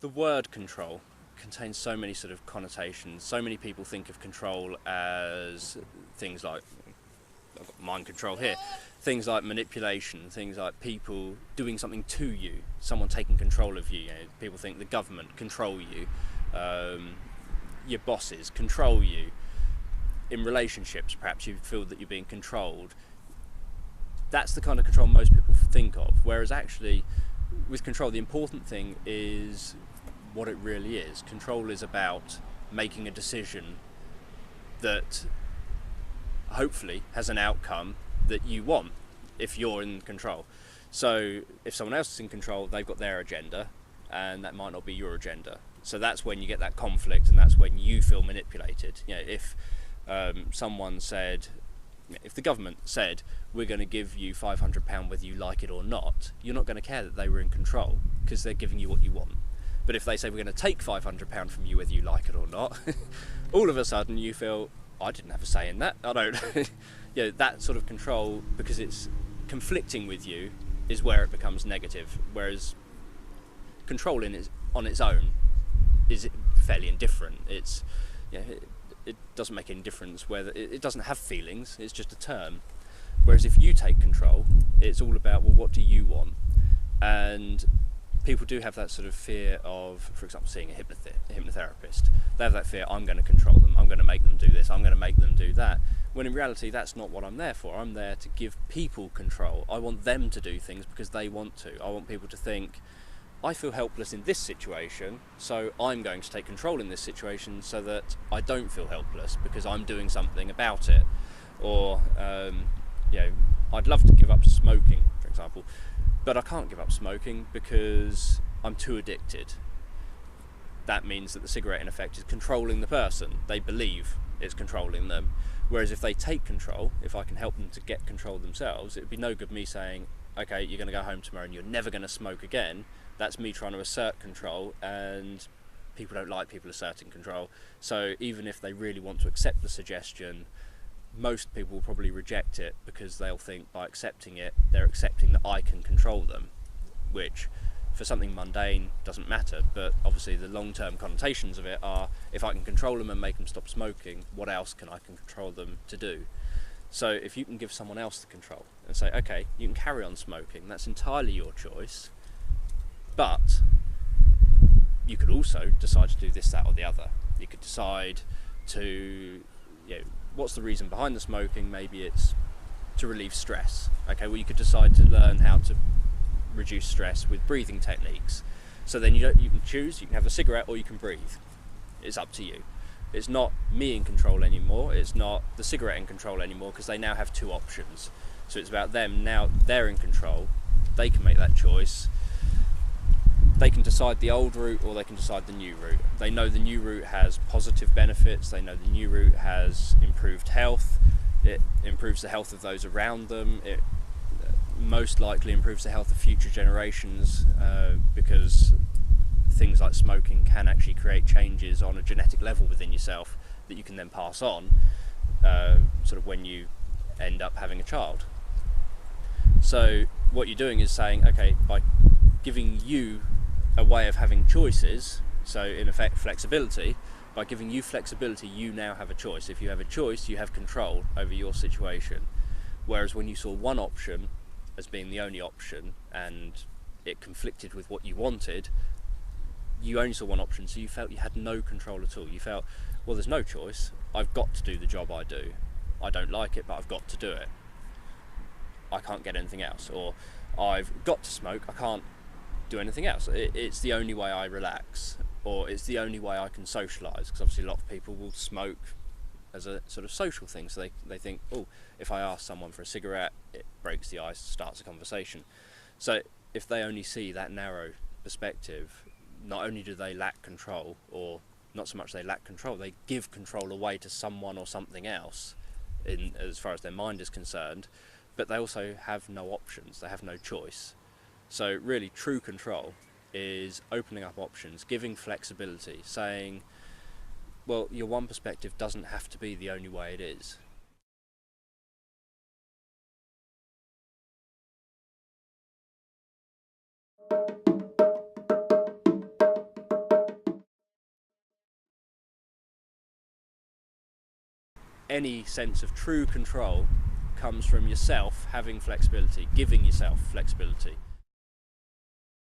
the word control contains so many sort of connotations. So many people think of control as things like, I've got mind control here, things like manipulation, things like people doing something to you, someone taking control of you. People think the government control you, your bosses control you. In relationships, perhaps you feel that you're being controlled. That's the kind of control most people think of, whereas actually with control the important thing is what it really is. Control is about making a decision that hopefully has an outcome that you want if you're in control. So if someone else is in control, they've got their agenda and that might not be your agenda. So that's when you get that conflict, and that's when you feel manipulated. If someone said, if the government said, we're going to give you £500 whether you like it or not, you're not going to care that they were in control because they're giving you what you want. But if they say, we're going to take £500 from you whether you like it or not, all of a sudden you feel, I didn't have a say in that. I don't. That sort of control, because it's conflicting with you, is where it becomes negative. Whereas control on its own is fairly indifferent. It's it doesn't make any difference whether it doesn't have feelings. It's just a term. Whereas if you take control, it's all about, well, what do you want? And people do have that sort of fear of, for example, seeing a hypnotherapist. They have that fear, I'm going to control them, I'm going to make them do this, I'm going to make them do that. When in reality, that's not what I'm there for. I'm there to give people control. I want them to do things because they want to. I want people to think, I feel helpless in this situation, so I'm going to take control in this situation so that I don't feel helpless because I'm doing something about it. Or, I'd love to give up smoking, for example, but I can't give up smoking because I'm too addicted. That means that the cigarette, in effect, is controlling the person. They believe it's controlling them. Whereas if they take control, if I can help them to get control themselves, it'd be no good me saying, okay, you're going to go home tomorrow and you're never going to smoke again. That's me trying to assert control, and people don't like people asserting control. So even if they really want to accept the suggestion, most people will probably reject it because they'll think by accepting it, they're accepting that I can control them, which for something mundane doesn't matter, but obviously the long-term connotations of it are, if I can control them and make them stop smoking, what else can I control them to do? So if you can give someone else the control and say, okay, you can carry on smoking, that's entirely your choice, but you could also decide to do this, that or the other. You could decide to, what's the reason behind the smoking? Maybe it's to relieve stress. Okay, well, you could decide to learn how to reduce stress with breathing techniques. So then you can choose, you can have a cigarette or you can breathe. It's up to you. It's not me in control anymore, it's not the cigarette in control anymore, because they now have two options. So it's about them, now they're in control, they can make that choice. They can decide the old route or they can decide the new route. They know the new route has positive benefits, they know the new route has improved health, it improves the health of those around them, it most likely improves the health of future generations, because things like smoking can actually create changes on a genetic level within yourself that you can then pass on, sort of when you end up having a child. So what you're doing is saying, okay, by giving you a way of having choices, so in effect flexibility, by giving you flexibility you now have a choice. If you have a choice, you have control over your situation. Whereas when you saw one option as being the only option and it conflicted with what you wanted, you only saw one option, so you felt you had no control at all. You felt, well, there's no choice, I've got to do the job I do. I don't like it, but I've got to do it. I can't get anything else. Or I've got to smoke, I can't do anything else. It's the only way I relax, or it's the only way I can socialise, because obviously a lot of people will smoke as a sort of social thing, so they think, oh, if I ask someone for a cigarette, it breaks the ice, starts a conversation. So if they only see that narrow perspective, not only do they lack control, or not so much they lack control, they give control away to someone or something else in as far as their mind is concerned, but they also have no options, they have no choice. So really true control is opening up options, giving flexibility, saying, well, your one perspective doesn't have to be the only way it is. any sense of true control comes from yourself having flexibility, giving yourself flexibility.